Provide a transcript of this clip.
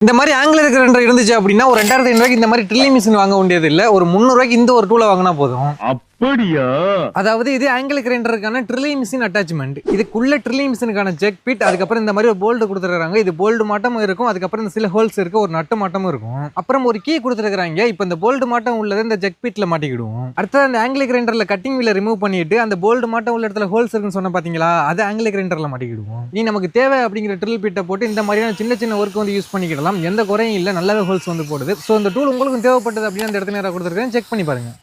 இந்த மாதிரி ஆங்கில கிரைண்டர் இருந்துச்சு அப்படின்னா ஒரு 2500 இந்த மாதிரி ட்ரில்லிங் மிஷின் வாங்க வேண்டியது இல்ல. ஒரு 300 இந்த ஒரு டூலை வாங்கினா போதும். அப்படியா? அதாவது இது ஆங்கில கிரைண்டருக்கான ட்ரில்லிங் மிஷின் அட்டாச்மெண்ட். இதுக்குள்ள ட்ரில்லிங் மிஷினுக்கான ஜெக் பிட், அதுக்கப்புறம் இந்த மாதிரி ஒரு போல்டு கொடுத்துருக்காங்க. இது போல்டு மாட்டமும் இருக்கும், அதுக்கப்புறம் இந்த சில ஹோல்ஸ் இருக்கு, ஒரு நட்டு மாட்டமும் இருக்கும். அப்புறம் ஒரு கீ கொடுத்துருக்காங்க. இப்போ இந்த போல்டு மாட்டம் உள்ளதை இந்த ஜெக் பிட்ல மாட்டிக்கிடுவோம். அடுத்தது அந்த ஆங்கில கிரைண்டர்ல கட்டிங் வீல ரிமூவ் பண்ணிட்டு அந்த போல்டு மாட்டம் உள்ள இடத்துல ஹோல்ஸ் இருக்குன்னு சொன்ன பாத்தீங்களா, அது ஆங்கில கிரைண்டர்ல மாட்டிக்கிடுவோம். நீ நமக்கு தேவை அப்படிங்கிற ட்ரில் பிட்டை போட்டு இந்த மாதிரியான சின்ன சின்ன ஒர்க் வந்து யூஸ் பண்ணிக்கிடலாம். எந்த குறையும் இல்லை, நல்லாவே ஹோல்ஸ் வந்து போடுது. ஸோ இந்த டூல் உங்களுக்கு தேவைப்பட்டது அப்படின்னு அந்த இடத்துல நேராக கொடுத்துருக்கேன், செக் பண்ணி பாருங்க.